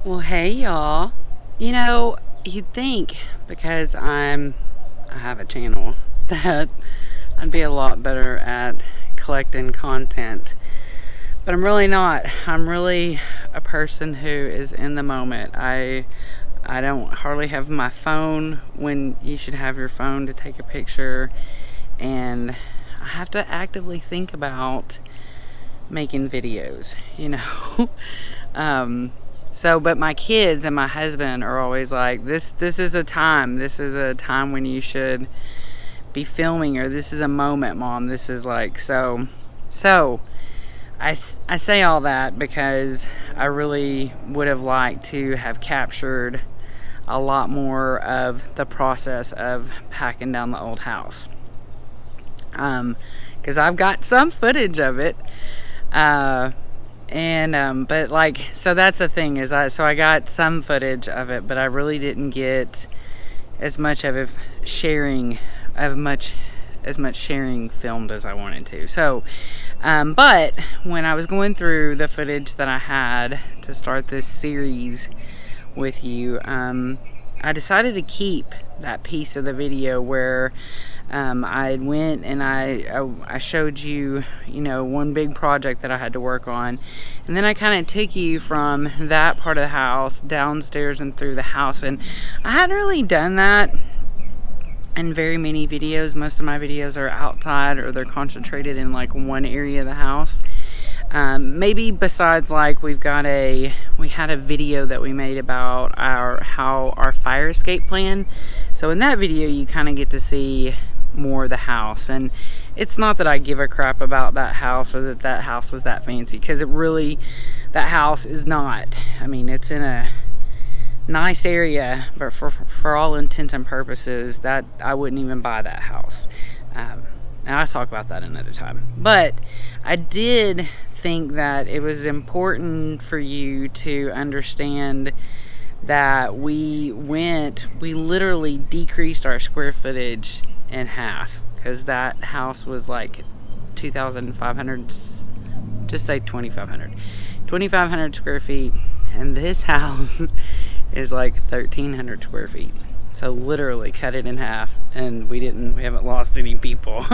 Well, hey y'all. You'd think because I have a channel that I'd be a lot better at collecting content, but I'm really not. I'm really a person who is in the moment. I don't hardly have my phone when you should have your phone to take a picture, and I have to actively think about making videos, but my kids and my husband are always like, this is a time. This is a time when you should be filming, or this is a moment, Mom. This is like, so I say all that because I really would have liked to have captured a lot more of the process of packing down the old house. Because I've got some footage of it. But so that's the thing is I got some footage of it, but I really didn't get as much of it sharing filmed as I wanted to. But when I was going through the footage that I had to start this series with you, I decided to keep that piece of the video where I went and I showed you, one big project that I had to work on. And then I kind of took you from that part of the house downstairs and through the house. And I hadn't really done that in very many videos. Most of my videos are outside, or they're concentrated in like one area of the house. Maybe besides, like, we had a video that we made about how our fire escape plan. So in that video you kind of get to see more of the house, and it's not that I give a crap about that house or that house was that fancy, because that house is not. I mean, it's in a nice area, but for all intents and purposes, that I wouldn't even buy that house. And I'll talk about that another time. But I did think that it was important for you to understand that we literally decreased our square footage in half, because that house was like 2,500, just say 2,500 square feet, and this house is like 1,300 square feet. So literally cut it in half, and we haven't lost any people.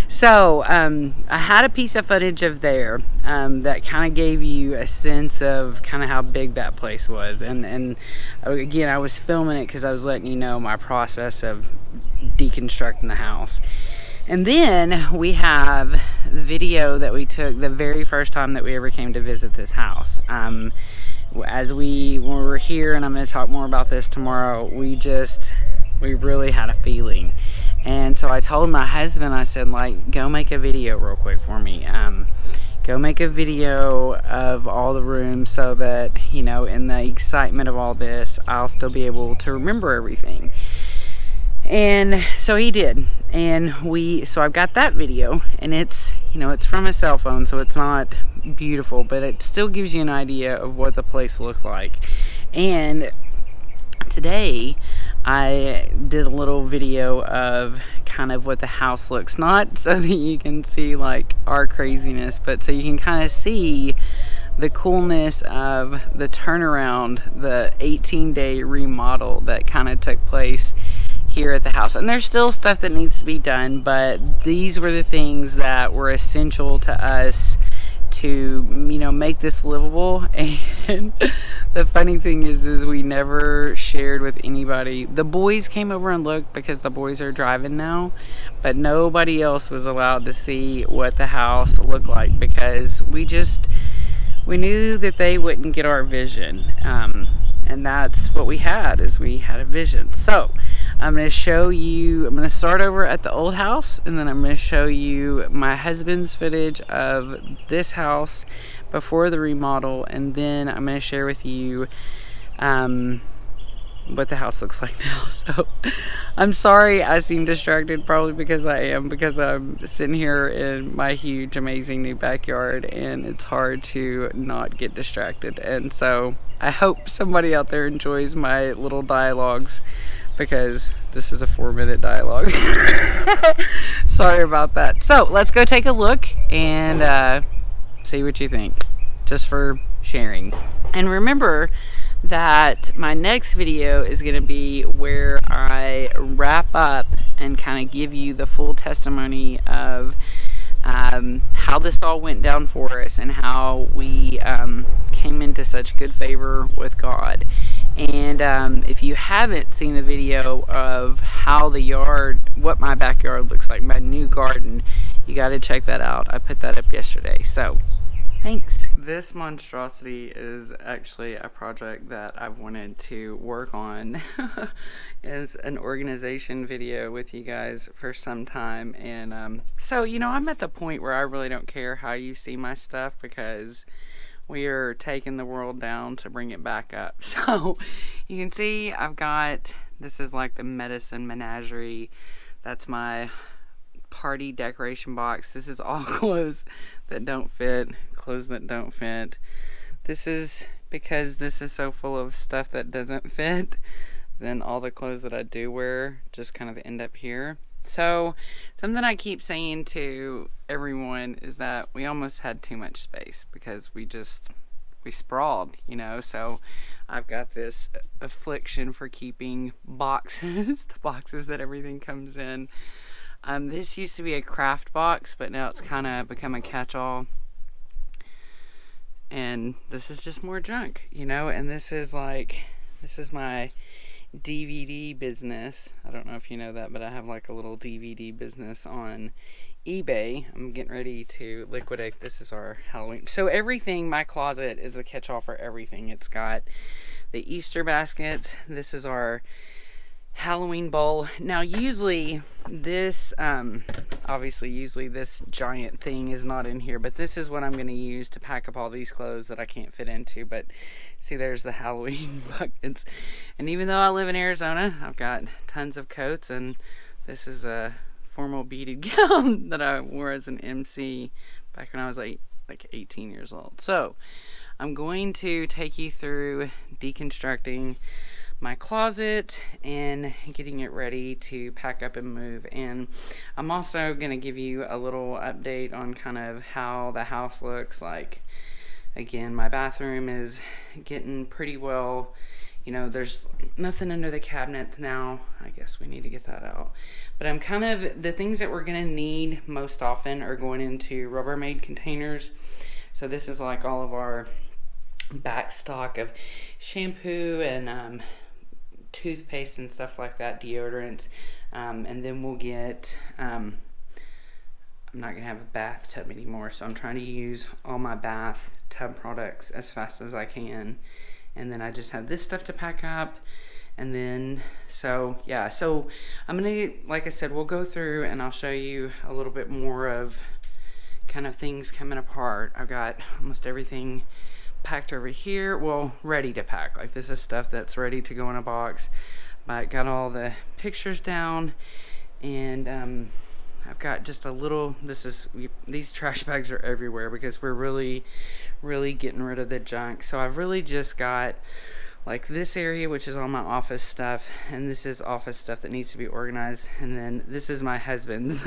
So I had a piece of footage of there that kind of gave you a sense of kind of how big that place was. And again, I was filming it because I was letting you know my process of deconstructing the house. And then we have the video that we took the very first time that we ever came to visit this house. When we were here, and I'm going to talk more about this tomorrow, we really had a feeling. And so I told my husband, I said, like, go make a video real quick for me. Go make a video of all the rooms so that, in the excitement of all this, I'll still be able to remember everything. And so he did. And so I've got that video, and it's from a cell phone, so it's not beautiful, but it still gives you an idea of what the place looked like. And today I did a little video of kind of what the house looks, not so that you can see like our craziness, but so you can kind of see the coolness of the turnaround, the 18-day remodel that kind of took place here at the house. And there's still stuff that needs to be done, but these were the things that were essential to us to make this livable. And the funny thing is we never shared with anybody. The boys came over and looked because the boys are driving now, but nobody else was allowed to see what the house looked like, because we knew that they wouldn't get our vision. And that's what we had a vision. So I'm going to start over at the old house, and then I'm going to show you my husband's footage of this house before the remodel, and then I'm going to share with you what the house looks like now. So I'm sorry I seem distracted, probably because I'm sitting here in my huge, amazing new backyard, and it's hard to not get distracted. And so I hope somebody out there enjoys my little dialogues, because this is a 4-minute dialogue. Sorry about that. So let's go take a look and see what you think, just for sharing. And remember that my next video is going to be where I wrap up and kind of give you the full testimony of how this all went down for us and how we came into such good favor with God. And if you haven't seen the video of how what my backyard looks like, my new garden, you got to check that out. I put that up yesterday. So, thanks. This monstrosity is actually a project that I've wanted to work on as an organization video with you guys for some time. And so, I'm at the point where I really don't care how you see my stuff, because we are taking the world down to bring it back up. So you can see this is like the medicine menagerie. That's my party decoration box. This is all clothes that don't fit, clothes that don't fit. This is because this is so full of stuff that doesn't fit, then all the clothes that I do wear just kind of end up here. So something I keep saying to everyone is that we almost had too much space because we sprawled, so I've got this affliction for keeping boxes, the boxes that everything comes in. This used to be a craft box, but now it's kind of become a catch-all. And this is just more junk, and this is my DVD business. I don't know if you know that, but I have like a little DVD business on eBay. I'm getting ready to liquidate. This is our Halloween. So everything, my closet is a catch-all for everything. It's got the Easter baskets. This is our Halloween bowl. Now usually this this giant thing is not in here, but this is what I'm going to use to pack up all these clothes that I can't fit into. But see, there's the Halloween buckets, and even though I live in Arizona, I've got tons of coats, and this is a formal beaded gown that I wore as an MC back when I was like 18 years old. So I'm going to take you through deconstructing my closet and getting it ready to pack up and move. And I'm also going to give you a little update on kind of how the house looks like. Again, my bathroom is getting pretty well, there's nothing under the cabinets now. I guess we need to get that out. But I'm kind of, the things that we're going to need most often are going into Rubbermaid containers. So this is like all of our back stock of shampoo and toothpaste and stuff like that, deodorants, and then we'll get I'm not gonna have a bathtub anymore, so I'm trying to use all my bathtub products as fast as I can, and then I just have this stuff to pack up. And then so I'm gonna, like I said, we'll go through and I'll show you a little bit more of kind of things coming apart. I've got almost everything packed over here, well, ready to pack. Like, this is stuff that's ready to go in a box, but got all the pictures down, and I've got just a little, these trash bags are everywhere because we're really getting rid of the junk. So I've really just got like this area, which is all my office stuff, and this is office stuff that needs to be organized, and then this is my husband's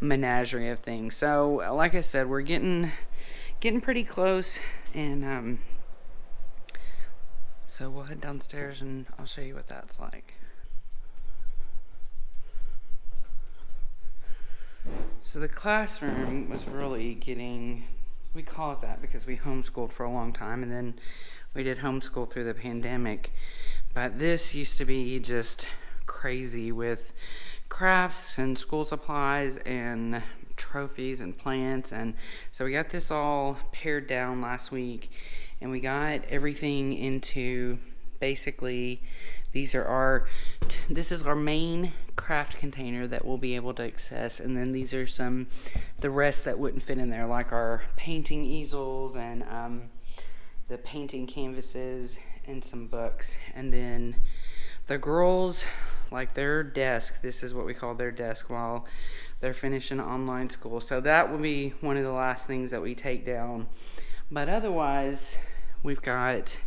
menagerie of things. So like I said, we're getting pretty close, and so we'll head downstairs and I'll show you what that's like. So the classroom was really we call it that because we homeschooled for a long time, and then we did homeschool through the pandemic. But this used to be just crazy with crafts and school supplies and trophies and plants. And so we got this all pared down last week, and we got everything into basically this is our main craft container that we'll be able to access, and then these are the rest that wouldn't fit in there, like our painting easels and the painting canvases and some books. And then the girls, like their desk, this is what we call their desk while they're finishing online school. So that will be one of the last things that we take down. But otherwise, we've got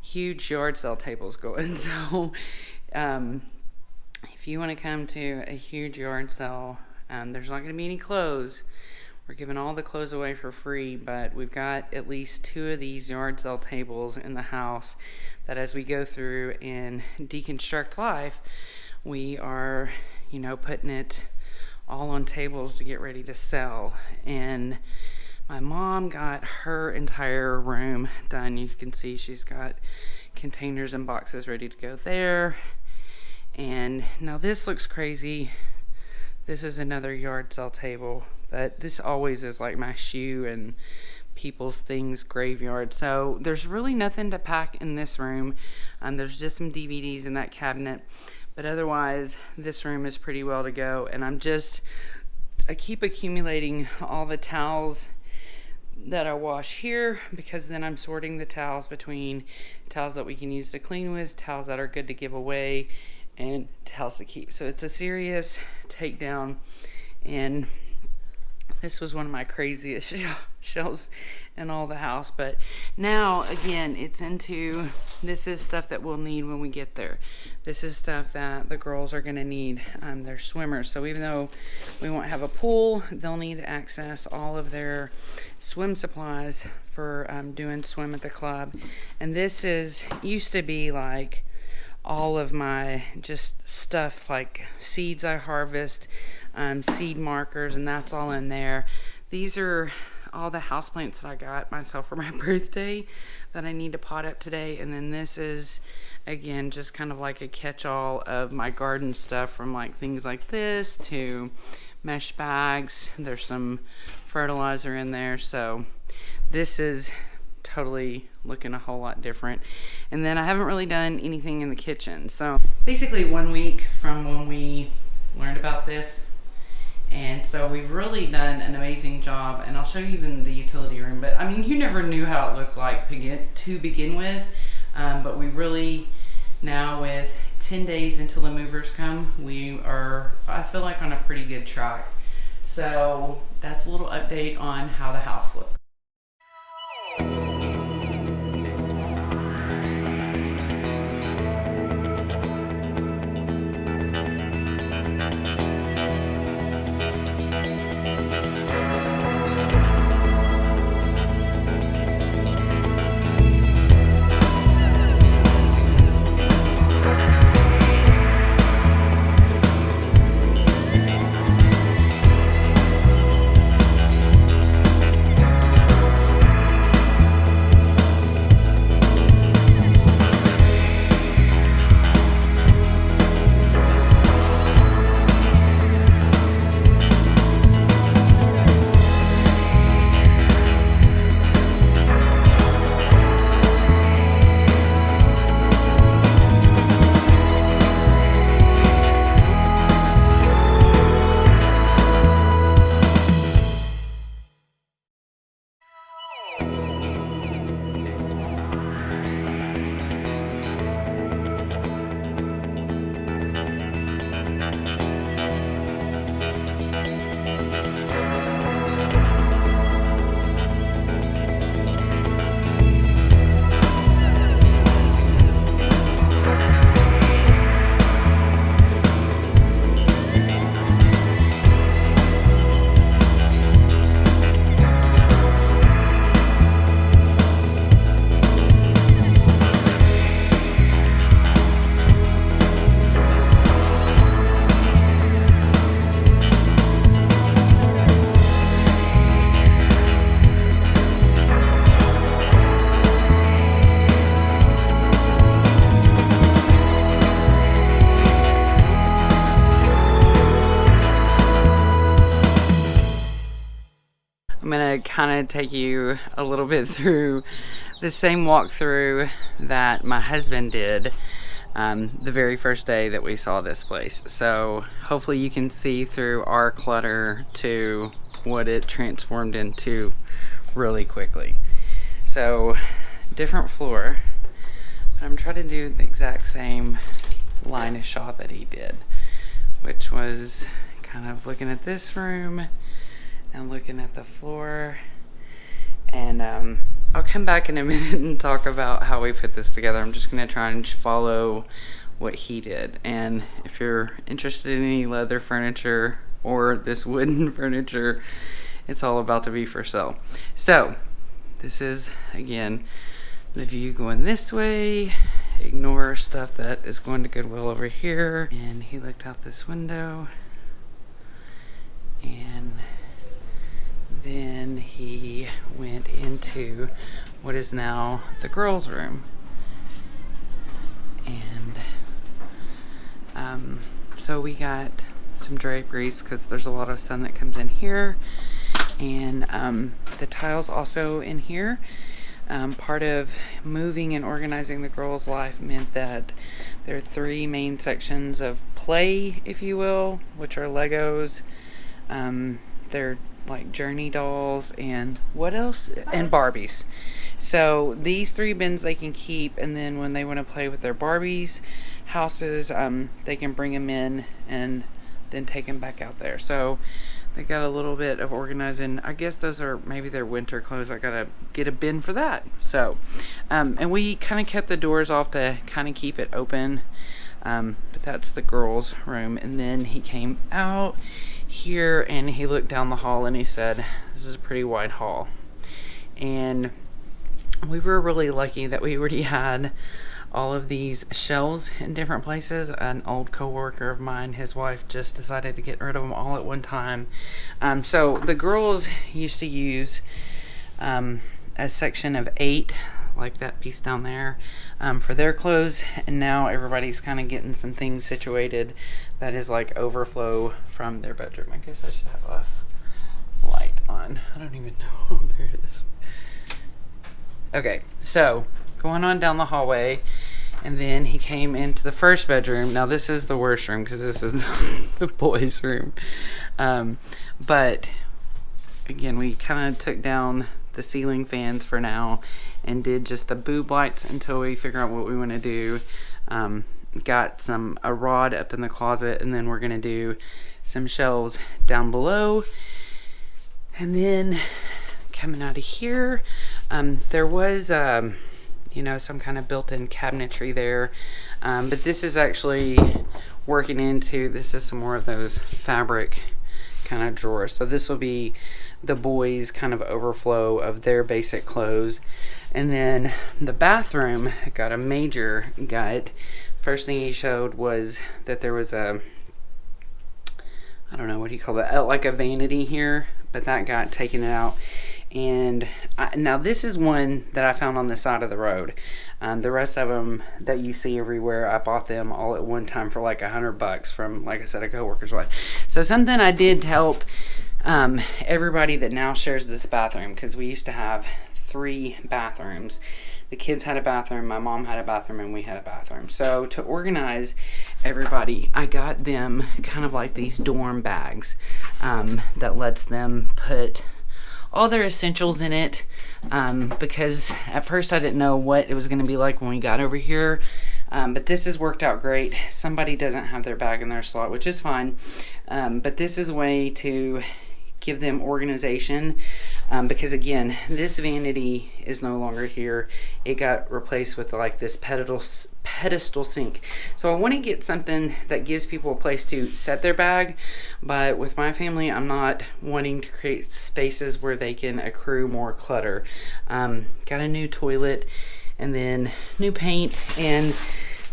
huge yard sale tables going. So if you want to come to a huge yard sale, there's not going to be any clothes. we're giving all the clothes away for free, but we've got at least 2 of these yard sale tables in the house that as we go through and deconstruct life, we are, putting it all on tables to get ready to sell. And my mom got her entire room done. You can see she's got containers and boxes ready to go there. And now this looks crazy. This is another yard sale table, but this always is like my shoe and people's things graveyard. So there's really nothing to pack in this room. There's just some DVDs in that cabinet, but otherwise this room is pretty well to go. And I keep accumulating all the towels that I wash here, because then I'm sorting the towels between towels that we can use to clean with, towels that are good to give away, and towels to keep. So it's a serious takedown, and this was one of my craziest shelves in all the house. But now again, this is stuff that we'll need when we get there. This is stuff that the girls are gonna need. They're swimmers, so even though we won't have a pool, they'll need to access all of their swim supplies for doing swim at the club. And this used to be like all of my just stuff, like seeds I harvest, seed markers, and that's all in there. These are all the houseplants that I got myself for my birthday that I need to pot up today. And then this is, again, just kind of like a catch-all of my garden stuff, from like things like this to mesh bags. There's some fertilizer in there. So this is totally looking a whole lot different. And then I haven't really done anything in the kitchen. So basically 1 week from when we learned about this, and so we've really done an amazing job. And I'll show you even the utility room, but I mean, you never knew how it looked like to begin with, but we really, now with 10 days until the movers come, we are, I feel like, on a pretty good track. So that's a little update on how the house looks. I'm gonna kind of take you a little bit through the same walkthrough that my husband did the very first day that we saw this place. So hopefully you can see through our clutter to what it transformed into really quickly. So different floor, but I'm trying to do the exact same line of shot that he did, which was kind of looking at this room and looking at the floor. And I'll come back in a minute and talk about how we put this together. I'm just going to try and follow what he did. And if you're interested in any leather furniture or this wooden furniture, it's all about to be for sale. So this is, again, the view going this way. Ignore stuff that is going to Goodwill over here. And he looked out this window. And then he went into what is now the girls' room. And so we got some draperies because there's a lot of sun that comes in here. And the tiles also in here. Part of moving and organizing the girls' life meant that there are 3 main sections of play, if you will, which are Legos. They're like Journey dolls and what else? And Barbies. So these 3 bins they can keep, and then when they want to play with their Barbies houses, they can bring them in and then take them back out there. So they got a little bit of organizing. I guess those are maybe their winter clothes. I gotta get a bin for that. So, and we kind of kept the doors off to kind of keep it open. But that's the girls' room. And then he came out here and he looked down the hall and he said, "This is a pretty wide hall." And we were really lucky that we already had all of these shelves in different places. An old coworker of mine, his wife just decided to get rid of them all at one time. So the girls used to use a section of 8, like that piece down there, for their clothes, and now everybody's kind of getting some things situated that is like overflow from their bedroom. I guess I should have a light on. I don't even know. Oh, there it is. Okay, so going on down the hallway, and then he came into the first bedroom. Now this is the worst room because this is the boys' room. But again, we kind of took down the ceiling fans for now and did just the boob lights until we figure out what we want to do. Got a rod up in the closet, and then we're going to do some shelves down below. And then coming out of here, there was some kind of built-in cabinetry there, but this is actually working into, this is some more of those fabric kind of drawers. So this will be the boys' kind of overflow of their basic clothes. And then the bathroom got a major gut. First thing he showed was that there was I don't know, what do you call that, like a vanity here, but that got taken out. And now this is one that I found on the side of the road. The rest of them that you see everywhere, I bought them all at one time for like $100 from, like I said, a coworker's wife. So something I did to help everybody that now shares this bathroom, because we used to have 3 bathrooms. The kids had a bathroom, my mom had a bathroom, and we had a bathroom. So to organize everybody, I got them kind of like these dorm bags that lets them put all their essentials in it, because at first I didn't know what it was going to be like when we got over here, but this has worked out great. Somebody doesn't have their bag in their slot, which is fine, but this is a way to give them organization, because again, this vanity is no longer here. It got replaced with like this pedestal sink. So I want to get something that gives people a place to set their bag, but with my family, I'm not wanting to create spaces where they can accrue more clutter. Got a new toilet, and then new paint, and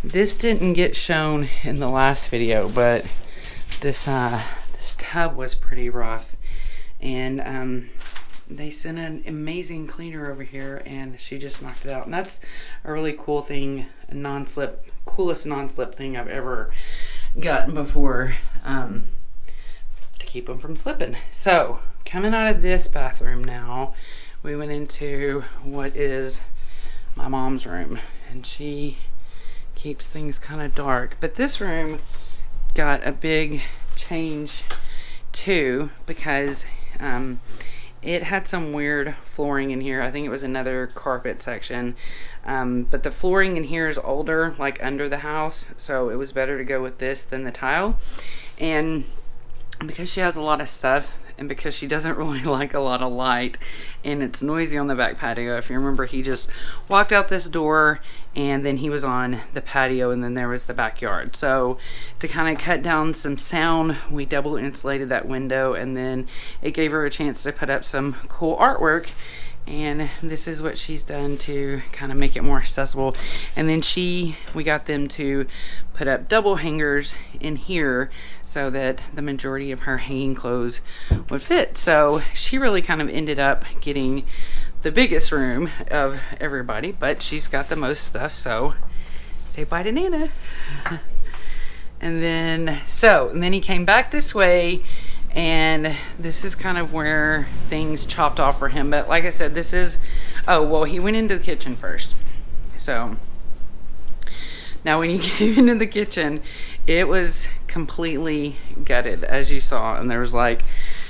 this didn't get shown in the last video, but this tub was pretty rough, and they sent an amazing cleaner over here, and she just knocked it out. And that's a really cool thing, coolest non-slip thing I've ever gotten before, to keep them from slipping. So coming out of this bathroom now, we went into what is my mom's room, and she keeps things kind of dark. But this room got a big change too, because it had some weird flooring in here. I think it was another carpet section, but the flooring in here is older, like under the house, so it was better to go with this than the tile. And because she has a lot of stuff, and because she doesn't really like a lot of light and it's noisy on the back patio. If you remember, he just walked out this door and then he was on the patio, and then there was the backyard. So to kind of cut down some sound, we double insulated that window, and then it gave her a chance to put up some cool artwork. And this is what she's done to kind of make it more accessible. And then we got them to put up double hangers in here so that the majority of her hanging clothes would fit. So she really kind of ended up getting the biggest room of everybody, but she's got the most stuff. So say bye to Nana. And then he came back this way, and this is kind of where things chopped off for him. But like I said, this is, oh, well, he went into the kitchen first. So now when he came into the kitchen, it was completely gutted, as you saw. And there was like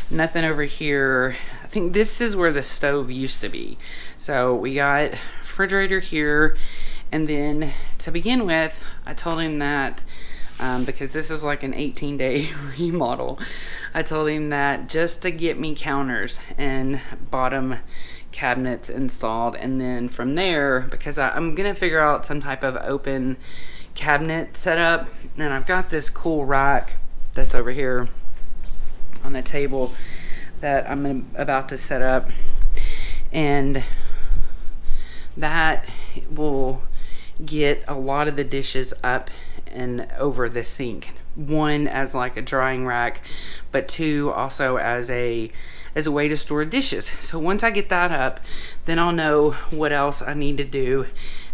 nothing over here. I think this is where the stove used to be. So we got refrigerator here. And then to begin with, I told him that because this is like an 18-day remodel, I told him that just to get me counters and bottom cabinets installed, and then from there, because I'm gonna figure out some type of open cabinet setup, and I've got this cool rack that's over here on the table that I'm about to set up, and that will get a lot of the dishes up and over the sink. One, as like a drying rack, but two, also as a way to store dishes. So once I get that up, then I'll know what else I need to do.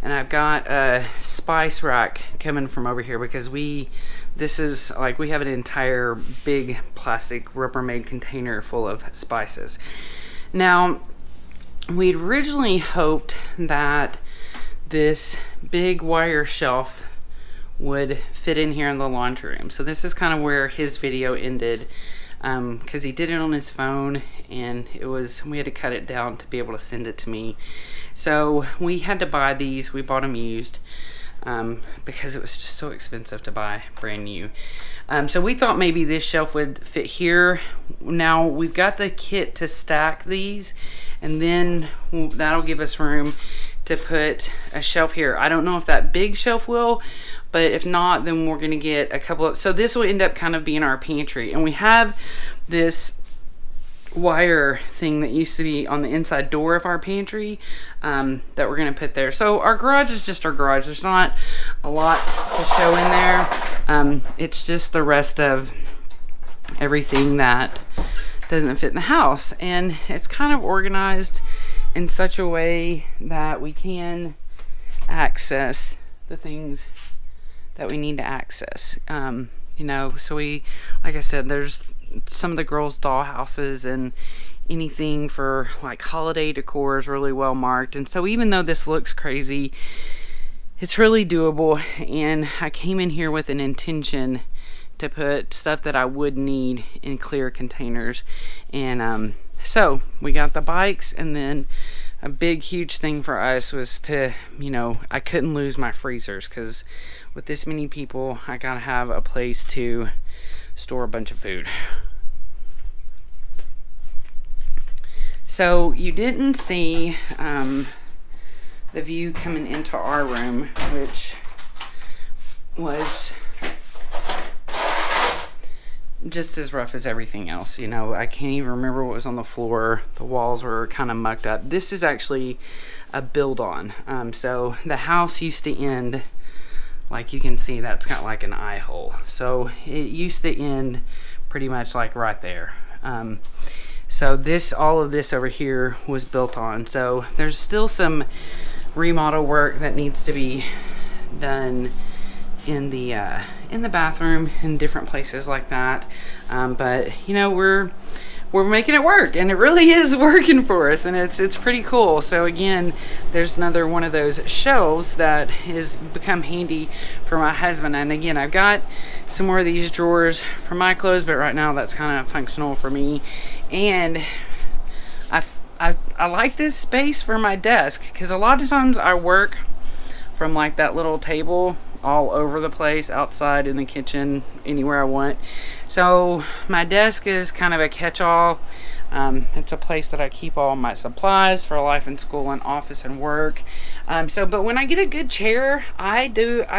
And I've got a spice rack coming from over here, because we have an entire big plastic Rubbermaid container full of spices. Now, we'd originally hoped that this big wire shelf would fit in here in the laundry room. So this is kind of where his video ended, because he did it on his phone, and we had to cut it down to be able to send it to me. So we had to buy these. We bought them used because it was just so expensive to buy brand new. So we thought maybe this shelf would fit here. Now we've got the kit to stack these, and then that'll give us room to put a shelf here. I don't know if that big shelf will, but if not, then we're gonna get a couple of, so this will end up kind of being our pantry. And we have this wire thing that used to be on the inside door of our pantry that we're gonna put there. So our garage is just our garage. There's not a lot to show in there. It's just the rest of everything that doesn't fit in the house. And it's kind of organized in such a way that we can access the things that we need to access. You know, so like I said, there's some of the girls' doll houses, and anything for like holiday decor is really well marked. And so even though this looks crazy, it's really doable. And I came in here with an intention to put stuff that I would need in clear containers. And so we got the bikes, and then a big huge thing for us was to, I couldn't lose my freezers, because with this many people, I gotta have a place to store a bunch of food. So you didn't see the view coming into our room, which was just as rough as everything else. I can't even remember what was on the floor. The walls were kind of mucked up. This is actually a build on. So the house used to end, like you can see, that's got like an eye hole. So it used to end pretty much like right there. So all of this over here was built on. So there's still some remodel work that needs to be done in the bathroom and different places like that, but we're making it work, and it really is working for us, and it's pretty cool. So again, there's another one of those shelves that has become handy for my husband. And again, I've got some more of these drawers for my clothes, but right now that's kind of functional for me. And I like this space for my desk, because a lot of times I work from like that little table all over the place, outside, in the kitchen, anywhere I want. So my desk is kind of a catch-all. It's a place that I keep all my supplies for life and school and office and work. But when I get a good chair, I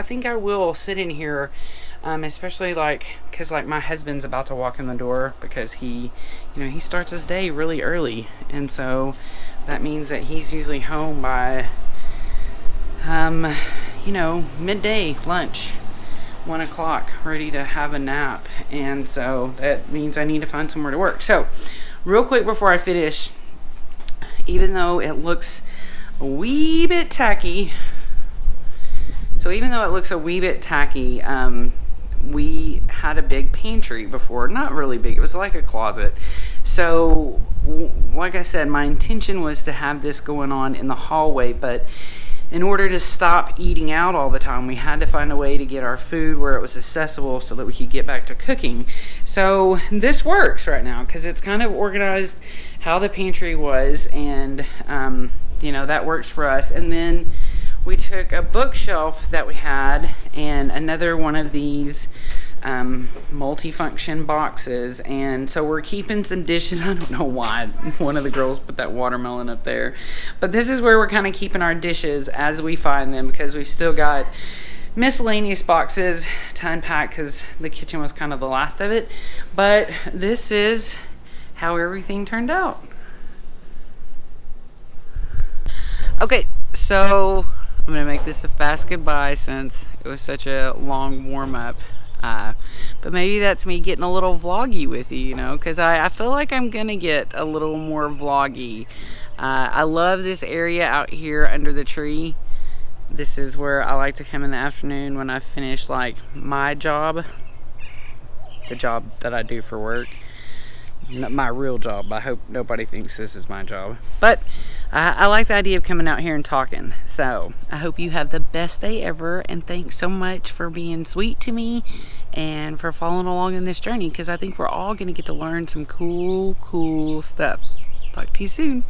think I will sit in here, especially because my husband's about to walk in the door, because he starts his day really early. And so that means that he's usually home by, midday, lunch, 1 o'clock, ready to have a nap. And so that means I need to find somewhere to work. So real quick before I finish, even though it looks a wee bit tacky, we had a big pantry before. Not really big, it was like a closet. So like I said, my intention was to have this going on in the hallway, but in order to stop eating out all the time, we had to find a way to get our food where it was accessible so that we could get back to cooking. So this works right now because it's kind of organized how the pantry was, and that works for us. And then we took a bookshelf that we had and another one of these multifunction boxes, and so we're keeping some dishes. I don't know why one of the girls put that watermelon up there, but this is where we're kind of keeping our dishes as we find them, because we've still got miscellaneous boxes to unpack because the kitchen was kind of the last of it. But this is how everything turned out. Okay, so I'm gonna make this a fast goodbye since it was such a long warm-up. But maybe that's me getting a little vloggy with you, because I feel like I'm gonna get a little more vloggy. I love this area out here under the tree. This is where I like to come in the afternoon when I finish my job, the job that I do for work. Not my real job. I hope nobody thinks this is my job. But I like the idea of coming out here and talking. So I hope you have the best day ever. And thanks so much for being sweet to me and for following along in this journey, because I think we're all going to get to learn some cool stuff. Talk to you soon.